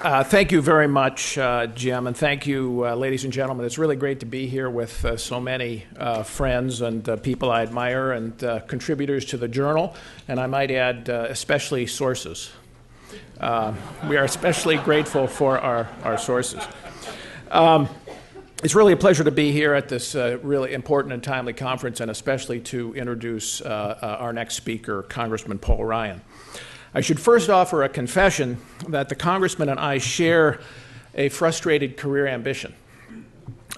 Thank you very much, Jim, and thank you, ladies and gentlemen. It's really great to be here with so many friends and people I admire and contributors to the Journal, and I might add, especially sources. We are especially grateful for our sources. It's really a pleasure to be here at this really important and timely conference, and especially to introduce our next speaker, Congressman Paul Ryan. I should first offer a confession that the Congressman and I share a frustrated career ambition.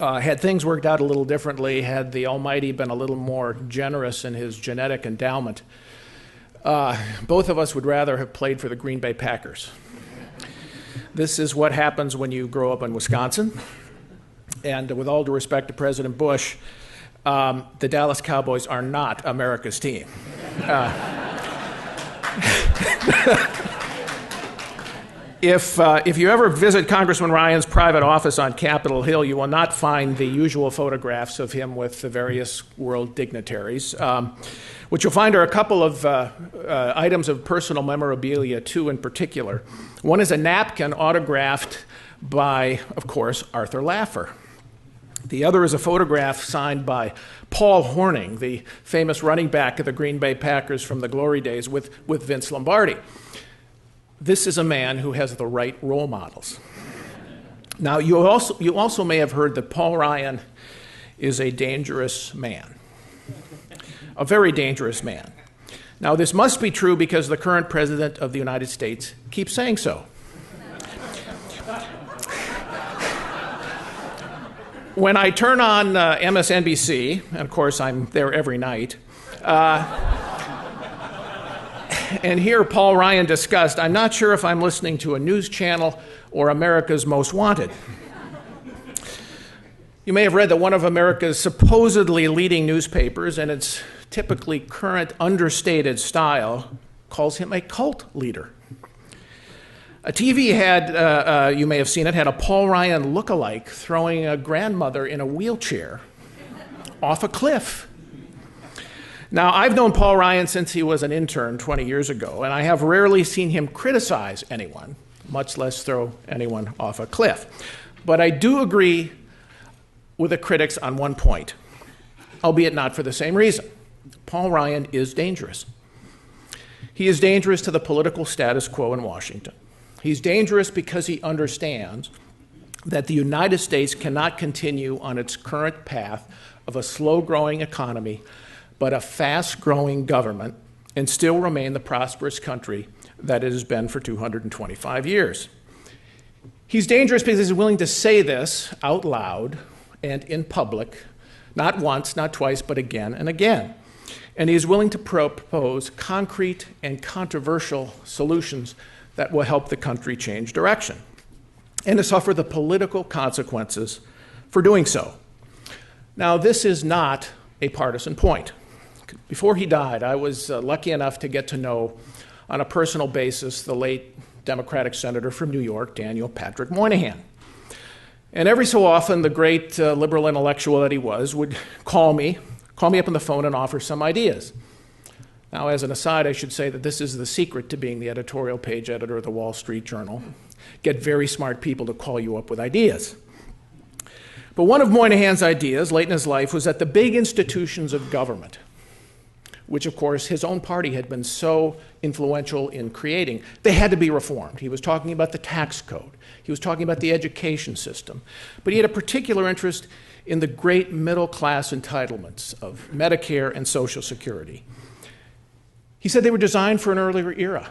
Had things worked out a little differently, had the Almighty been a little more generous in his genetic endowment, both of us would rather have played for the Green Bay Packers. This is what happens when you grow up in Wisconsin. And with all due respect to President Bush, the Dallas Cowboys are not America's team. If you ever visit Congressman Ryan's private office on Capitol Hill, you will not find the usual photographs of him with the various world dignitaries. What you'll find are a couple of items of personal memorabilia, two in particular. One is a napkin autographed by, of course, Arthur Laffer. The other is a photograph signed by Paul Hornung, the famous running back of the Green Bay Packers from the glory days with Vince Lombardi. This is a man who has the right role models. Now, you also may have heard that Paul Ryan is a dangerous man, a very dangerous man. Now, this must be true because the current president of the United States keeps saying so. When I turn on MSNBC, and of course I'm there every night, and hear Paul Ryan discussed, I'm not sure if I'm listening to a news channel or America's Most Wanted. You may have read that one of America's supposedly leading newspapers, in its typically current understated style, calls him a cult leader. A TV had, you may have seen it, had a Paul Ryan look-alike throwing a grandmother in a wheelchair off a cliff. Now, I've known Paul Ryan since he was an intern 20 years ago, and I have rarely seen him criticize anyone, much less throw anyone off a cliff. But I do agree with the critics on one point, albeit not for the same reason. Paul Ryan is dangerous. He is dangerous to the political status quo in Washington. He's dangerous because he understands that the United States cannot continue on its current path of a slow-growing economy, but a fast-growing government, and still remain the prosperous country that it has been for 225 years. He's dangerous because he's willing to say this out loud and in public, not once, not twice, but again and again. And he's willing to propose concrete and controversial solutions that will help the country change direction, and to suffer the political consequences for doing so. Now, this is not a partisan point. Before he died, I was lucky enough to get to know, on a personal basis, the late Democratic Senator from New York, Daniel Patrick Moynihan. And every so often, the great liberal intellectual that he was would call me up on the phone and offer some ideas. Now, as an aside, I should say that this is the secret to being the editorial page editor of the Wall Street Journal. Get very smart people to call you up with ideas. But one of Moynihan's ideas late in his life was that the big institutions of government, which of course his own party had been so influential in creating, they had to be reformed. He was talking about the tax code. He was talking about the education system. But he had a particular interest in the great middle-class entitlements of Medicare and Social Security. He said they were designed for an earlier era.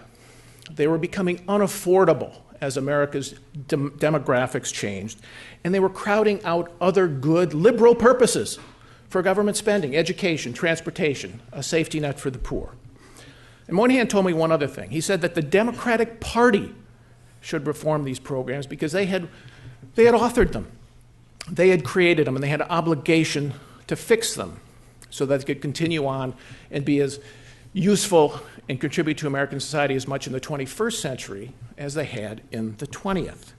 They were becoming unaffordable as America's demographics changed, and they were crowding out other good liberal purposes for government spending, education, transportation, a safety net for the poor. And Moynihan told me one other thing. He said that the Democratic Party should reform these programs because they had authored them. They had created them, and they had an obligation to fix them so that they could continue on and be as useful and contribute to American society as much in the 21st century as they had in the 20th.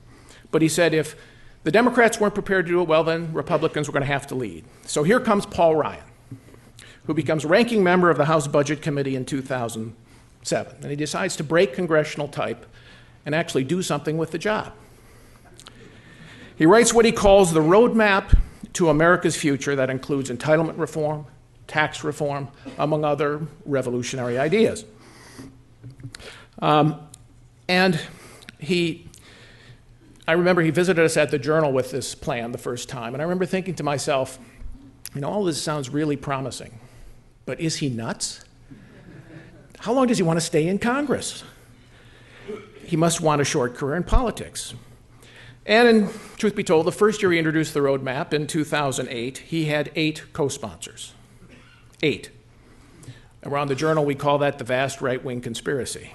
But he said if the Democrats weren't prepared to do it, well, then Republicans were going to have to lead. So here comes Paul Ryan, who becomes ranking member of the House Budget Committee in 2007. And he decides to break congressional type and actually do something with the job. He writes what he calls the roadmap to America's future that includes entitlement reform, tax reform, among other revolutionary ideas. And I remember he visited us at the Journal with this plan the first time, and I remember thinking to myself, all this sounds really promising, but is he nuts? How long does he want to stay in Congress? He must want a short career in politics. And truth be told, the first year he introduced the roadmap in 2008, he had 8 co-sponsors. 8. Around the Journal, we call that the vast right-wing conspiracy.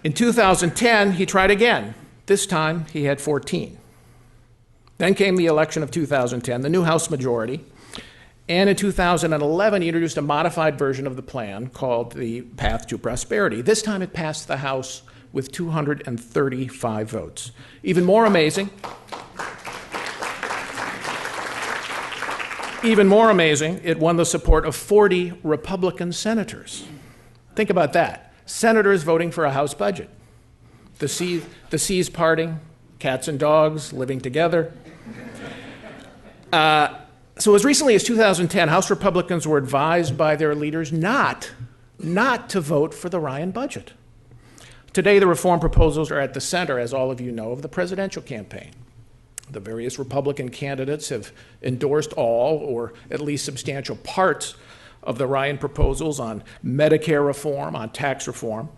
In 2010, he tried again. This time, he had 14. Then came the election of 2010, the new House majority. And in 2011, he introduced a modified version of the plan called the Path to Prosperity. This time, it passed the House with 235 votes. Even more amazing, it won the support of 40 Republican senators. Think about that. Senators voting for a House budget. The seas parting, cats and dogs living together. So as recently as 2010, House Republicans were advised by their leaders not to vote for the Ryan budget. Today, the reform proposals are at the center, as all of you know, of the presidential campaign. The various Republican candidates have endorsed all, or at least substantial parts, of the Ryan proposals on Medicare reform, on tax reform,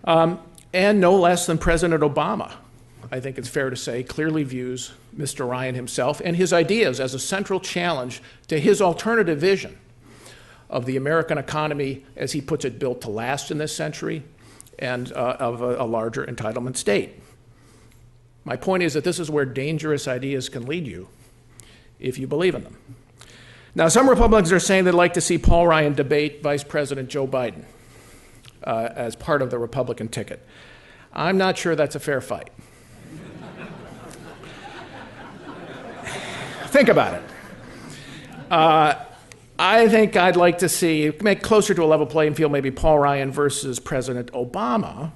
and no less than President Obama, I think it's fair to say, clearly views Mr. Ryan himself and his ideas as a central challenge to his alternative vision of the American economy, as he puts it, built to last in this century, and of a larger entitlement state. My point is that this is where dangerous ideas can lead you if you believe in them. Now, some Republicans are saying they'd like to see Paul Ryan debate Vice President Joe Biden as part of the Republican ticket. I'm not sure that's a fair fight. Think about it. I think I'd like to see, make closer to a level playing field, maybe Paul Ryan versus President Obama,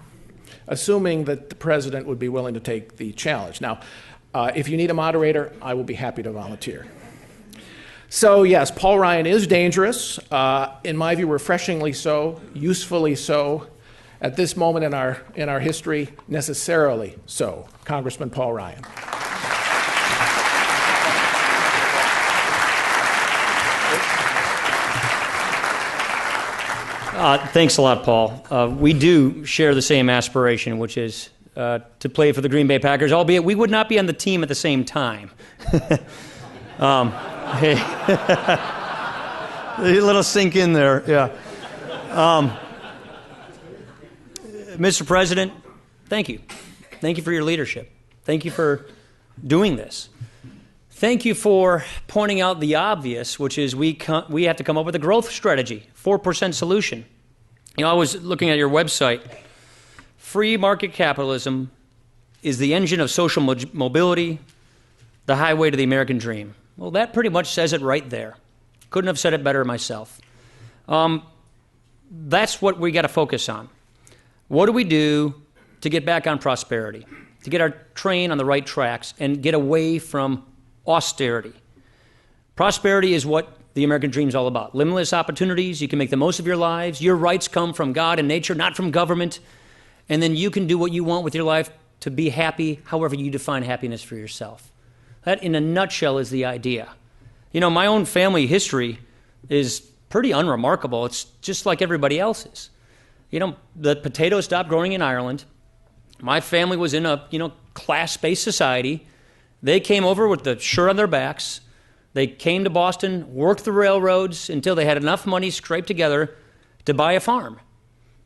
assuming that the president would be willing to take the challenge. Now, if you need a moderator, I will be happy to volunteer. So yes, Paul Ryan is dangerous, in my view, refreshingly so, usefully so, at this moment in our history, necessarily so. Congressman Paul Ryan. Thanks a lot, Paul. We do share the same aspiration, which is to play for the Green Bay Packers, albeit we would not be on the team at the same time. Hey. A little sink in there, yeah. Mr. President, thank you. Thank you for your leadership. Thank you for doing this. Thank you for pointing out the obvious, which is we have to come up with a growth strategy, 4% solution. I was looking at your website. Free market capitalism is the engine of social mobility, the highway to the American dream. Well, that pretty much says it right there. Couldn't have said it better myself. That's what we got to focus on. What do we do to get back on prosperity, to get our train on the right tracks and get away from austerity? Prosperity is what the American dream is all about. Limitless opportunities. You can make the most of your lives. Your rights come from God and nature, not from government. And then you can do what you want with your life to be happy, however you define happiness for yourself. That, in a nutshell, is the idea. My own family history is pretty unremarkable. It's just like everybody else's. The potatoes stopped growing in Ireland. My family was in a, class-based society. They came over with the shirt on their backs. They came to Boston, worked the railroads until they had enough money scraped together to buy a farm.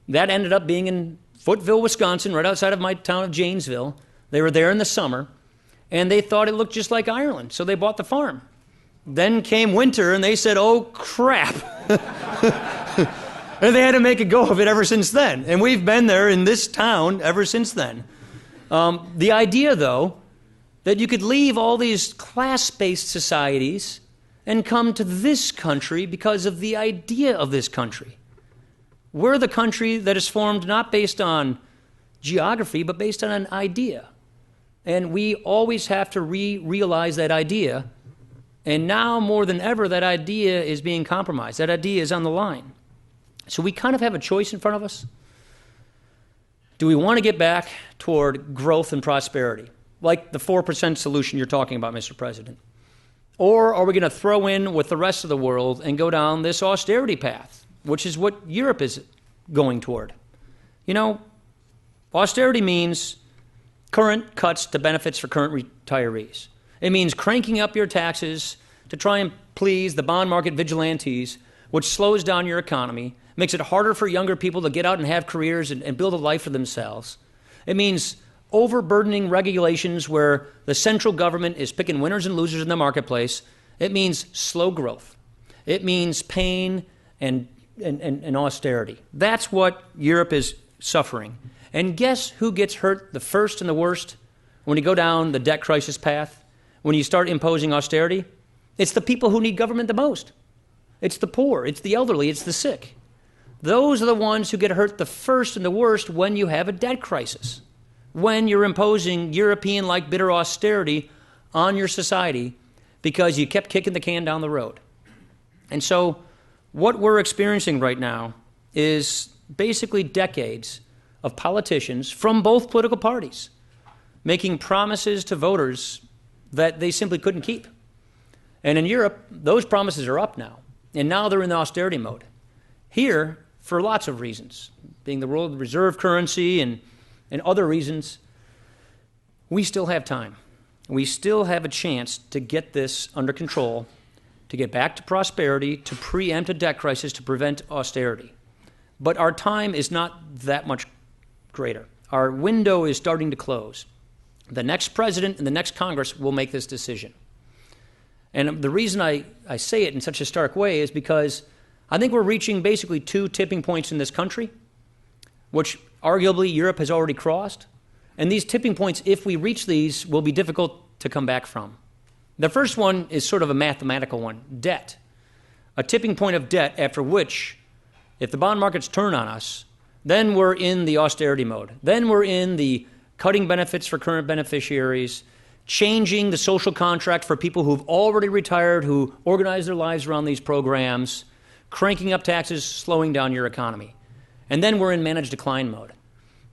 That ended up being in Footville, Wisconsin, right outside of my town of Janesville. They were there in the summer, and they thought it looked just like Ireland, so they bought the farm. Then came winter, and they said, oh, crap. And they had to make a go of it ever since then. And we've been there in this town ever since then. The idea, though, that you could leave all these class-based societies and come to this country because of the idea of this country. We're the country that is formed not based on geography, but based on an idea. And we always have to realize that idea. And now more than ever, that idea is being compromised. That idea is on the line. So we kind of have a choice in front of us. Do we want to get back toward growth and prosperity, like the 4% solution you're talking about, Mr. President? Or are we going to throw in with the rest of the world and go down this austerity path, which is what Europe is going toward? You know, austerity means current cuts to benefits for current retirees. It means cranking up your taxes to try and please the bond market vigilantes, which slows down your economy, makes it harder for younger people to get out and have careers and build a life for themselves. It means overburdening regulations where the central government is picking winners and losers in the marketplace. It means slow growth. It means pain and austerity. That's what Europe is suffering. And guess who gets hurt the first and the worst when you go down the debt crisis path, when you start imposing austerity? It's the people who need government the most. It's the poor, it's the elderly, it's the sick. Those are the ones who get hurt the first and the worst when you have a debt crisis, when you're imposing European-like bitter austerity on your society because you kept kicking the can down the road. And so what we're experiencing right now is basically decades of politicians from both political parties making promises to voters that they simply couldn't keep. And in Europe, those promises are up now, and now they're in the austerity mode. Here, for lots of reasons, being the world reserve currency and other reasons, we still have time. We still have a chance to get this under control, to get back to prosperity, to preempt a debt crisis, to prevent austerity. But our time is not that much greater. Our window is starting to close. The next president and the next Congress will make this decision. And the reason I say it in such a stark way is because I think we're reaching basically two tipping points in this country, which arguably Europe has already crossed. And these tipping points, if we reach these, will be difficult to come back from. The first one is sort of a mathematical one, debt. A tipping point of debt after which, if the bond markets turn on us, then we're in the austerity mode. Then we're in the cutting benefits for current beneficiaries, changing the social contract for people who've already retired, who organize their lives around these programs, cranking up taxes, slowing down your economy. And then we're in managed decline mode.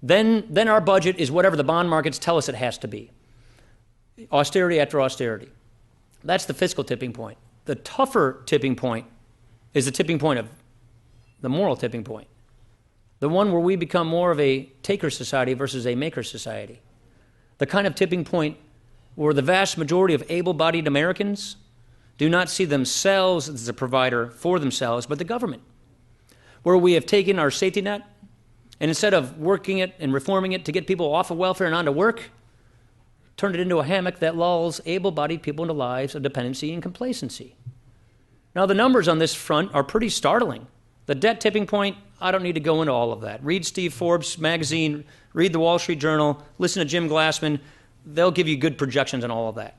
Then our budget is whatever the bond markets tell us it has to be. Austerity after austerity. That's the fiscal tipping point. The tougher tipping point is the tipping point of the moral tipping point. The one where we become more of a taker society versus a maker society. The kind of tipping point where the vast majority of able-bodied Americans do not see themselves as a provider for themselves, but the government. Where we have taken our safety net, and instead of working it and reforming it to get people off of welfare and onto work, turned it into a hammock that lulls able-bodied people into lives of dependency and complacency. Now, the numbers on this front are pretty startling. The debt tipping point, I don't need to go into all of that. Read Steve Forbes' magazine, read the Wall Street Journal, listen to Jim Glassman. They'll give you good projections on all of that.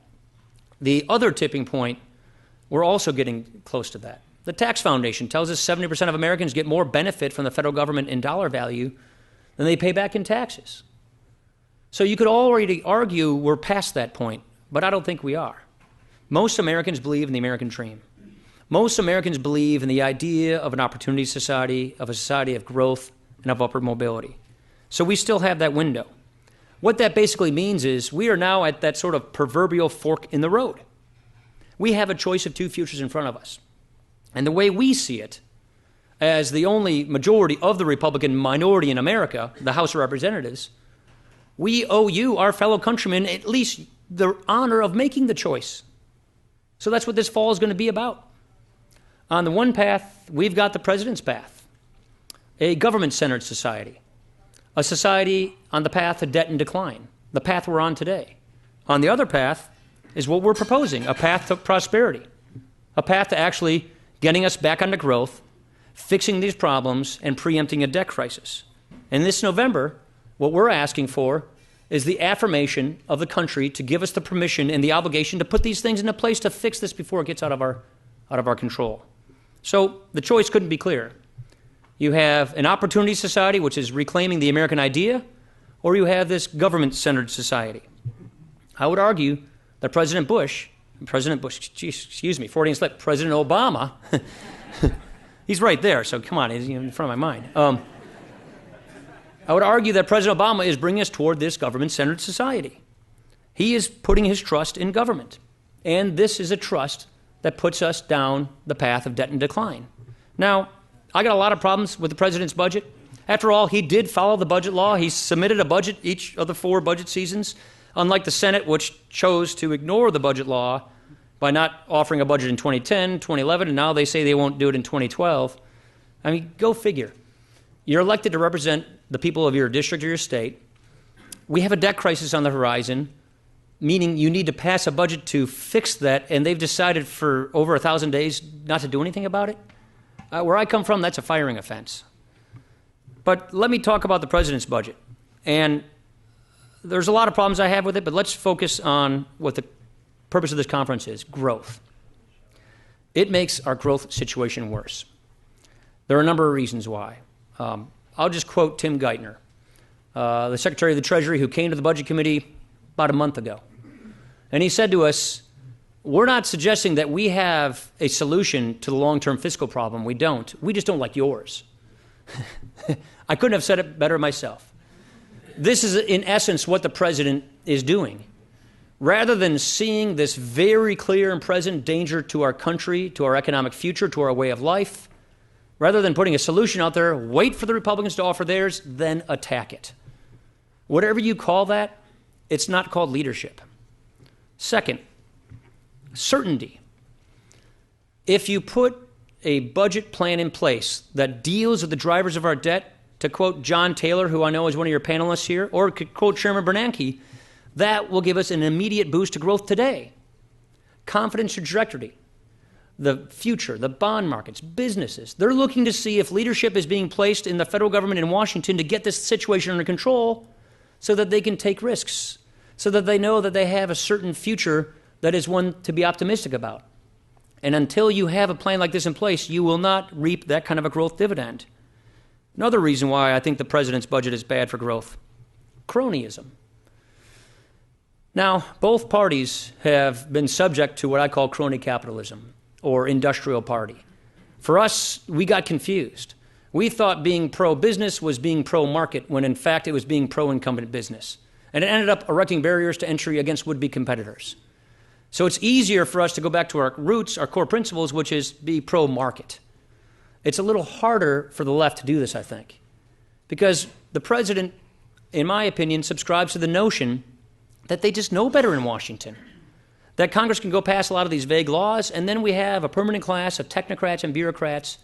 The other tipping point, we're also getting close to that. The Tax Foundation tells us 70% of Americans get more benefit from the federal government in dollar value than they pay back in taxes. So you could already argue we're past that point, but I don't think we are. Most Americans believe in the American dream. Most Americans believe in the idea of an opportunity society, of a society of growth and of upward mobility. So we still have that window. What that basically means is we are now at that sort of proverbial fork in the road. We have a choice of two futures in front of us. And the way we see it, as the only majority of the Republican minority in America, the House of Representatives, we owe you, our fellow countrymen, at least the honor of making the choice. So that's what this fall is going to be about. On the one path, we've got the president's path, a government-centered society, a society on the path to debt and decline, the path we're on today. On the other path is what we're proposing, a path to prosperity, a path to actually getting us back onto growth, fixing these problems, and preempting a debt crisis. And this November, what we're asking for is the affirmation of the country to give us the permission and the obligation to put these things into place to fix this before it gets out of our control. So the choice couldn't be clearer. You have an opportunity society, which is reclaiming the American idea, or you have this government-centered society. I would argue that President Obama, he's right there, so come on, he's in front of my mind. I would argue that President Obama is bringing us toward this government-centered society. He is putting his trust in government, and this is a trust that puts us down the path of debt and decline. Now, I got a lot of problems with the president's budget. After all, he did follow the budget law. He submitted a budget each of the 4 budget seasons, unlike the Senate, which chose to ignore the budget law by not offering a budget in 2010, 2011, and now they say they won't do it in 2012. I mean, go figure. You're elected to represent the people of your district or your state. We have a debt crisis on the horizon, meaning you need to pass a budget to fix that, and they've decided for over 1,000 days not to do anything about it. Where I come from, that's a firing offense. But let me talk about the president's budget. And there's a lot of problems I have with it, but let's focus on what the purpose of this conference is: growth. It makes our growth situation worse. There are a number of reasons why. I'll just quote Tim Geithner, the Secretary of the Treasury, who came to the Budget Committee about a month ago. And he said to us, we're not suggesting that we have a solution to the long-term fiscal problem. We don't. We just don't like yours. I couldn't have said it better myself. This is, in essence, what the president is doing. Rather than seeing this very clear and present danger to our country, to our economic future, to our way of life, rather than putting a solution out there, wait for the Republicans to offer theirs, then attack it. Whatever you call that, it's not called leadership. Second, certainty. If you put a budget plan in place that deals with the drivers of our debt, to quote John Taylor, who I know is one of your panelists here, or to quote Chairman Bernanke, that will give us an immediate boost to growth today. Confidence trajectory, the future, the bond markets, businesses, they're looking to see if leadership is being placed in the federal government in Washington to get this situation under control so that they can take risks, so that they know that they have a certain future that is one to be optimistic about. And until you have a plan like this in place, you will not reap that kind of a growth dividend. Another reason why I think the president's budget is bad for growth: cronyism. Now, both parties have been subject to what I call crony capitalism, or industrial party. For us, we got confused. We thought being pro-business was being pro-market, when in fact it was being pro-incumbent business. And it ended up erecting barriers to entry against would-be competitors. So it's easier for us to go back to our roots, our core principles, which is be pro-market. It's a little harder for the left to do this, I think, because the president, in my opinion, subscribes to the notion that they just know better in Washington, that Congress can go pass a lot of these vague laws, and then we have a permanent class of technocrats and bureaucrats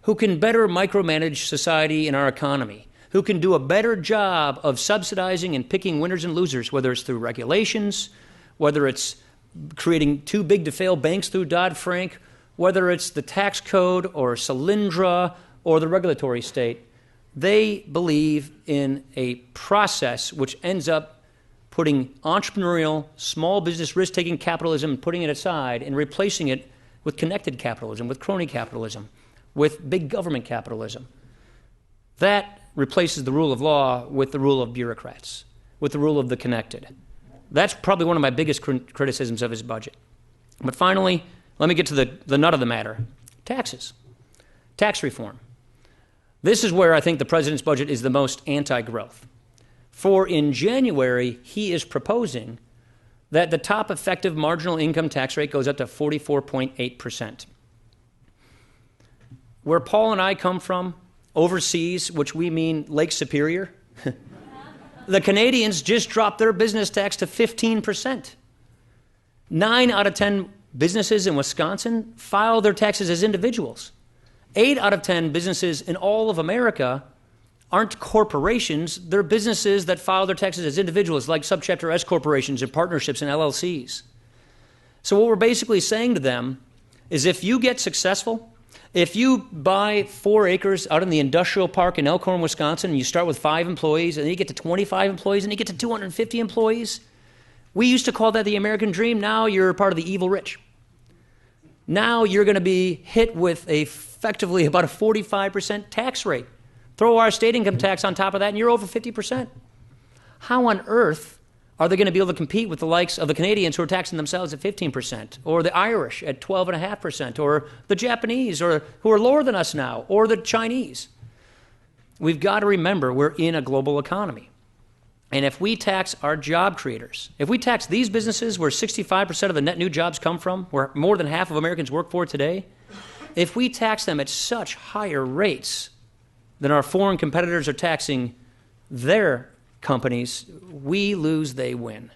who can better micromanage society and our economy, who can do a better job of subsidizing and picking winners and losers, whether it's through regulations, whether it's creating too big to fail banks through Dodd-Frank, whether it's the tax code or Solyndra or the regulatory state. They believe in a process which ends up putting entrepreneurial, small business, risk-taking capitalism, putting it aside and replacing it with connected capitalism, with crony capitalism, with big government capitalism. That replaces the rule of law with the rule of bureaucrats, with the rule of the connected. That's probably one of my biggest criticisms of his budget. But finally, let me get to the nut of the matter: taxes, tax reform. This is where I think the president's budget is the most anti-growth. For in January, he is proposing that the top effective marginal income tax rate goes up to 44.8%. Where Paul and I come from, overseas, which we mean Lake Superior, the Canadians just dropped their business tax to 15%. 9 out of 10 businesses in Wisconsin file their taxes as individuals. 8 out of 10 businesses in all of America aren't corporations. They're businesses that file their taxes as individuals, like subchapter S corporations and partnerships and LLCs. So what we're basically saying to them is, if you get successful, if you buy 4 acres out in the industrial park in Elkhorn, Wisconsin, and you start with 5 employees, and then you get to 25 employees, and you get to 250 employees, we used to call that the American dream. Now you're part of the evil rich. Now you're going to be hit with effectively about a 45% tax rate. Throw our state income tax on top of that, and you're over 50%. How on earth Are they going to be able to compete with the likes of the Canadians who are taxing themselves at 15%, or the Irish at 12.5%, or the Japanese, or who are lower than us now, or the Chinese? We've got to remember we're in a global economy. And if we tax our job creators, if we tax these businesses where 65% of the net new jobs come from, where more than half of Americans work for today, if we tax them at such higher rates than our foreign competitors are taxing their companies, we lose, they win.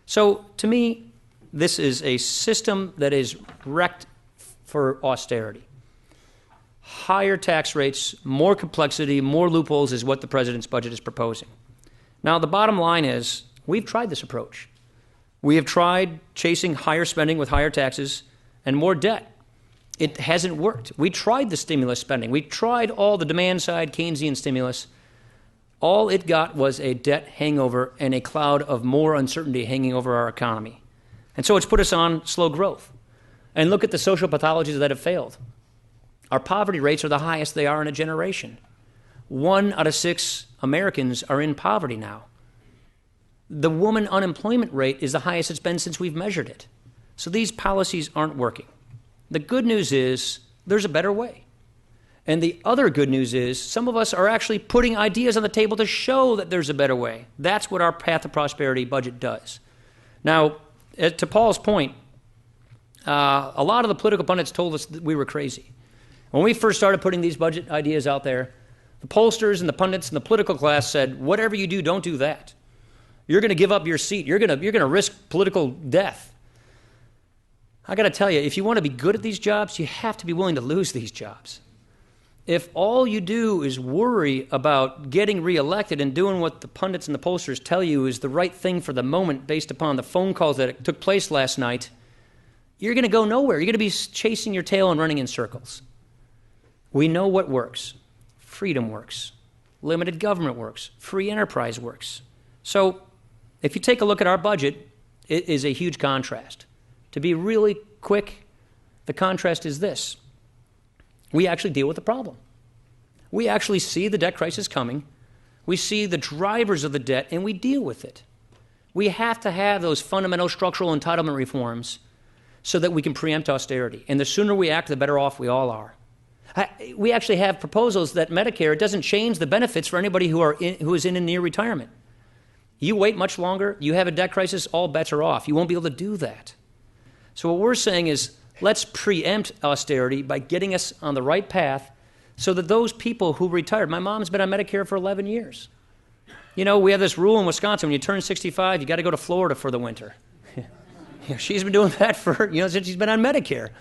So to me, this is a system that is wrecked for austerity. Higher tax rates, more complexity, more loopholes is what the president's budget is proposing. Now, the bottom line is we've tried this approach. We have tried chasing higher spending with higher taxes and more debt. It hasn't worked. We tried the stimulus spending. We tried all the demand side Keynesian stimulus. All it got was a debt hangover and a cloud of more uncertainty hanging over our economy. And so it's put us on slow growth. And look at the social pathologies that have failed. Our poverty rates are the highest they are in a generation. 1 out of 6 Americans are in poverty now. The woman unemployment rate is the highest it's been since we've measured it. So these policies aren't working. The good news is there's a better way. And the other good news is some of us are actually putting ideas on the table to show that there's a better way. That's what our Path to Prosperity budget does. Now, to Paul's point, a lot of the political pundits told us that we were crazy. When we first started putting these budget ideas out there, the pollsters and the pundits and the political class said, whatever you do, don't do that. You're going to give up your seat. You're going to risk political death. I got to tell you, if you want to be good at these jobs, you have to be willing to lose these jobs. If all you do is worry about getting reelected and doing what the pundits and the pollsters tell you is the right thing for the moment based upon the phone calls that took place last night, you're going to go nowhere. You're going to be chasing your tail and running in circles. We know what works. Freedom works. Limited government works. Free enterprise works. So if you take a look at our budget, it is a huge contrast. To be really quick, the contrast is this. We actually deal with the problem. We actually see the debt crisis coming. We see the drivers of the debt, and we deal with it. We have to have those fundamental structural entitlement reforms so that we can preempt austerity. And the sooner we act, the better off we all are. We actually have proposals that Medicare doesn't change the benefits for anybody who is in and near retirement. You wait much longer, you have a debt crisis, all bets are off. You won't be able to do that. So what we're saying is, let's preempt austerity by getting us on the right path so that those people who retired, my mom's been on Medicare for 11 years. You know, we have this rule in Wisconsin, when you turn 65, you got to go to Florida for the winter. She's been doing that since she's been on Medicare.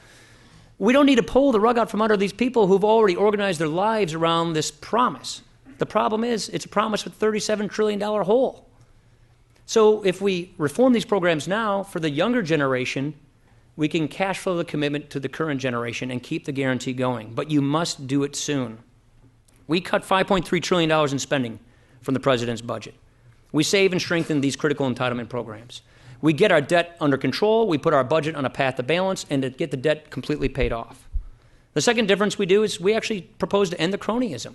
We don't need to pull the rug out from under these people who've already organized their lives around this promise. The problem is, it's a promise with a $37 trillion hole. So if we reform these programs now for the younger generation, we can cash flow the commitment to the current generation and keep the guarantee going. But you must do it soon. We cut $5.3 trillion in spending from the president's budget. We save and strengthen these critical entitlement programs. We get our debt under control. We put our budget on a path to balance and to get the debt completely paid off. The second difference we do is we actually propose to end the cronyism.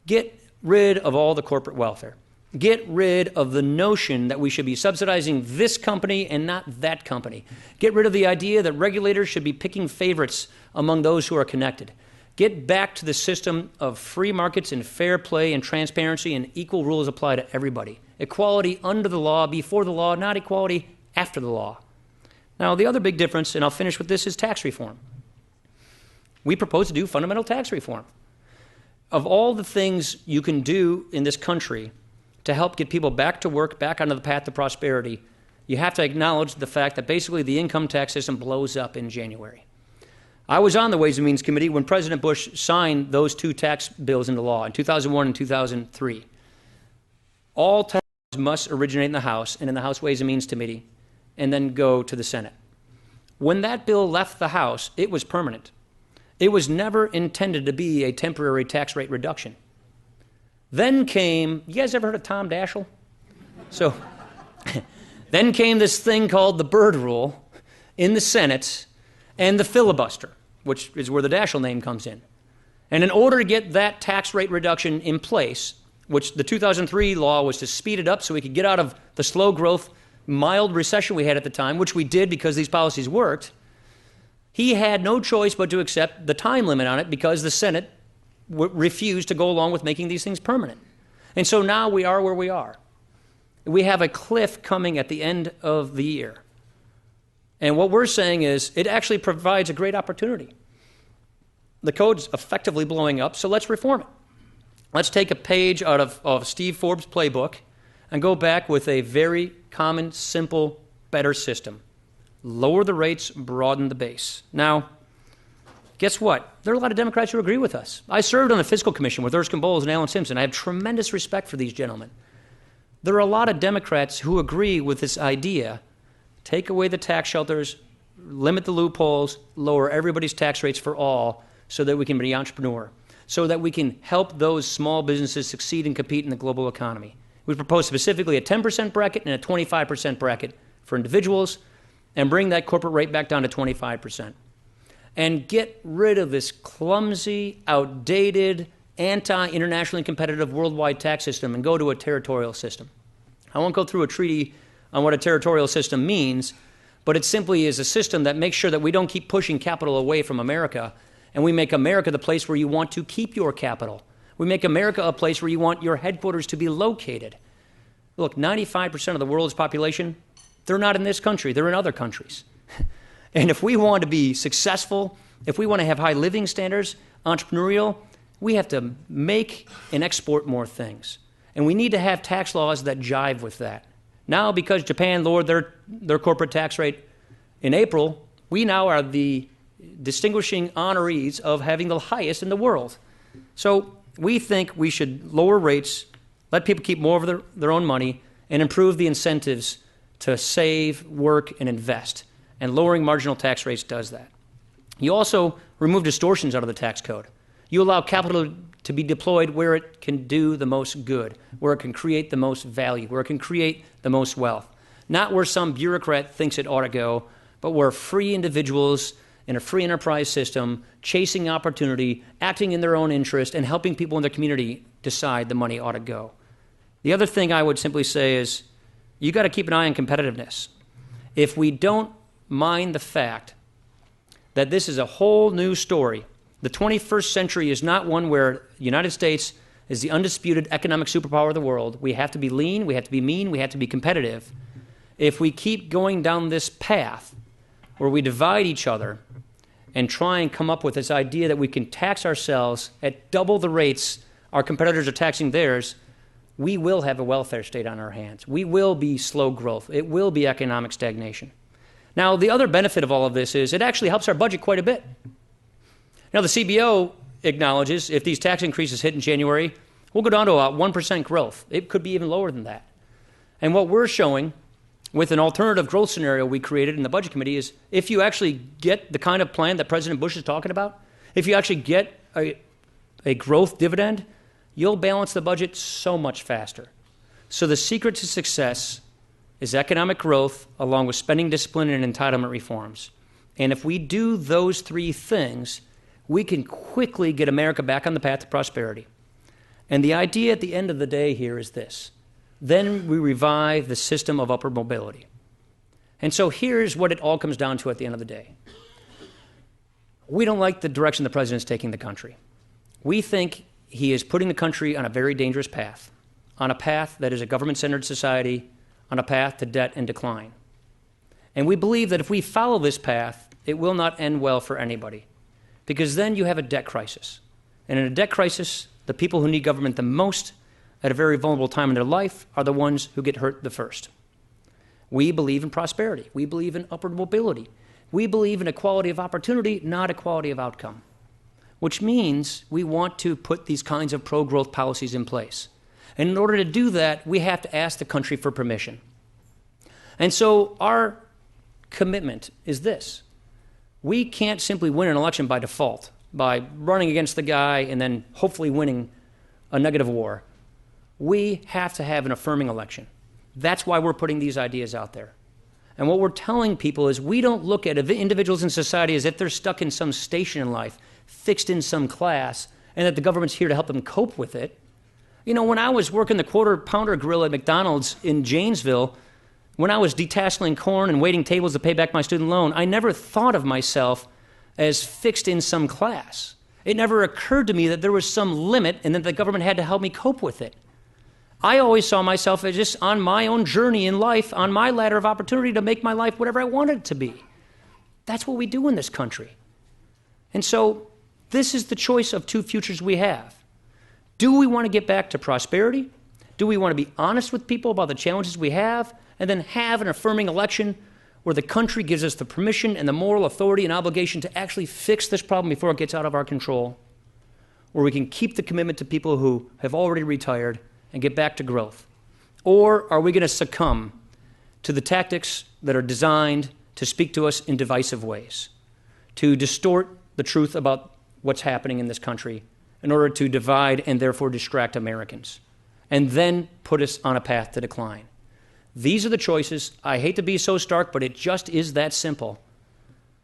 Get rid of all the corporate welfare. Get rid of the notion that we should be subsidizing this company and not that company. Get rid of the idea that regulators should be picking favorites among those who are connected. Get back to the system of free markets and fair play and transparency and equal rules apply to everybody. Equality under the law, before the law, not equality after the law. Now, the other big difference, and I'll finish with this, is tax reform. We propose to do fundamental tax reform. Of all the things you can do in this country to help get people back to work, back onto the path to prosperity, you have to acknowledge the fact that basically the income tax system blows up in January. I was on the Ways and Means Committee when President Bush signed those two tax bills into law in 2001 and 2003. All taxes must originate in the House and in the House Ways and Means Committee and then go to the Senate. When that bill left the House, it was permanent. It was never intended to be a temporary tax rate reduction. Then came, you guys ever heard of Tom Daschle? So, then came this thing called the Byrd Rule in the Senate and the filibuster, which is where the Daschle name comes in. And in order to get that tax rate reduction in place, which the 2003 law was to speed it up so we could get out of the slow growth, mild recession we had at the time, which we did because these policies worked, he had no choice but to accept the time limit on it because the Senate refused to go along with making these things permanent. And so now we are where we are. We have a cliff coming at the end of the year. And what we're saying is it actually provides a great opportunity. The code's effectively blowing up, so let's reform it. Let's take a page out of Steve Forbes' playbook and go back with a very common, simple, better system. Lower the rates, broaden the base. Now, guess what? There are a lot of Democrats who agree with us. I served on the Fiscal Commission with Erskine Bowles and Alan Simpson. I have tremendous respect for these gentlemen. There are a lot of Democrats who agree with this idea. Take away the tax shelters, limit the loopholes, lower everybody's tax rates for all so that we can be an entrepreneur, so that we can help those small businesses succeed and compete in the global economy. We propose specifically a 10% bracket and a 25% bracket for individuals and bring that corporate rate back down to 25%. And get rid of this clumsy, outdated, anti-internationally competitive worldwide tax system and go to a territorial system. I won't go through a treaty on what a territorial system means, but it simply is a system that makes sure that we don't keep pushing capital away from America, and we make America the place where you want to keep your capital. We make America a place where you want your headquarters to be located. Look, 95% of the world's population, they're not in this country, they're in other countries. And if we want to be successful, if we want to have high living standards, entrepreneurial, we have to make and export more things. And we need to have tax laws that jive with that. Now, because Japan lowered their corporate tax rate in April, we now are the distinguishing honorees of having the highest in the world. So we think we should lower rates, let people keep more of their own money, and improve the incentives to save, work, and invest. And lowering marginal tax rates does that. You also remove distortions out of the tax code. You allow capital to be deployed where it can do the most good, where it can create the most value, where it can create the most wealth. Not where some bureaucrat thinks it ought to go, but where free individuals in a free enterprise system, chasing opportunity, acting in their own interest, and helping people in their community decide the money ought to go. The other thing I would simply say is you got to keep an eye on competitiveness. If we don't mind the fact that this is a whole new story, the 21st century is not one where the United States is the undisputed economic superpower of the world. We have to be lean, we have to be mean, we have to be competitive. If we keep going down this path where we divide each other and try and come up with this idea that we can tax ourselves at double the rates our competitors are taxing theirs, we will have a welfare state on our hands. We will be slow growth. It will be economic stagnation. Now, the other benefit of all of this is it actually helps our budget quite a bit. Now, the CBO acknowledges if these tax increases hit in January, we'll go down to about 1% growth. It could be even lower than that. And what we're showing with an alternative growth scenario we created in the Budget Committee is if you actually get the kind of plan that President Bush is talking about, if you actually get a growth dividend, you'll balance the budget so much faster. So the secret to success is economic growth along with spending discipline and entitlement reforms. And if we do those three things, we can quickly get America back on the path to prosperity. And the idea at the end of the day here is this. Then we revive the system of upward mobility. And so here's what it all comes down to at the end of the day. We don't like the direction the president's taking the country. We think he is putting the country on a very dangerous path, on a path that is a government-centered society, on a path to debt and decline. And we believe that if we follow this path, it will not end well for anybody, because then you have a debt crisis. And in a debt crisis, the people who need government the most at a very vulnerable time in their life are the ones who get hurt the first. We believe in prosperity. We believe in upward mobility. We believe in equality of opportunity, not equality of outcome, which means we want to put these kinds of pro-growth policies in place. And in order to do that, we have to ask the country for permission. And so our commitment is this. We can't simply win an election by default, by running against the guy and then hopefully winning a negative war. We have to have an affirming election. That's why we're putting these ideas out there. And what we're telling people is we don't look at individuals in society as if they're stuck in some station in life, fixed in some class, and that the government's here to help them cope with it. You know, when I was working the quarter pounder grill at McDonald's in Janesville, when I was detasseling corn and waiting tables to pay back my student loan, I never thought of myself as fixed in some class. It never occurred to me that there was some limit and that the government had to help me cope with it. I always saw myself as just on my own journey in life, on my ladder of opportunity to make my life whatever I wanted it to be. That's what we do in this country. And so this is the choice of two futures we have. Do we want to get back to prosperity? Do we want to be honest with people about the challenges we have and then have an affirming election where the country gives us the permission and the moral authority and obligation to actually fix this problem before it gets out of our control? Where we can keep the commitment to people who have already retired and get back to growth? Or are we going to succumb to the tactics that are designed to speak to us in divisive ways, to distort the truth about what's happening in this country in order to divide and therefore distract Americans, and then put us on a path to decline? These are the choices. I hate to be so stark, but it just is that simple.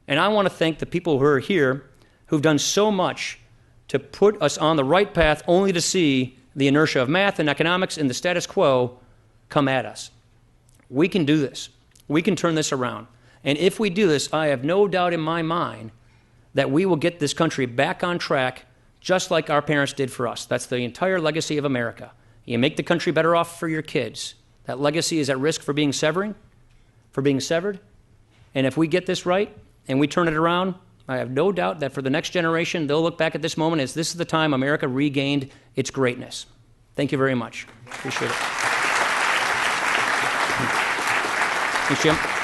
And I want to thank the people who are here who've done so much to put us on the right path only to see the inertia of math and economics and the status quo come at us. We can do this. We can turn this around. And if we do this, I have no doubt in my mind that we will get this country back on track just like our parents did for us. That's the entire legacy of America. You make the country better off for your kids. That legacy is at risk for being severed. And if we get this right and we turn it around, I have no doubt that for the next generation, they'll look back at this moment as this is the time America regained its greatness. Thank you very much. Appreciate it. Thanks, Jim.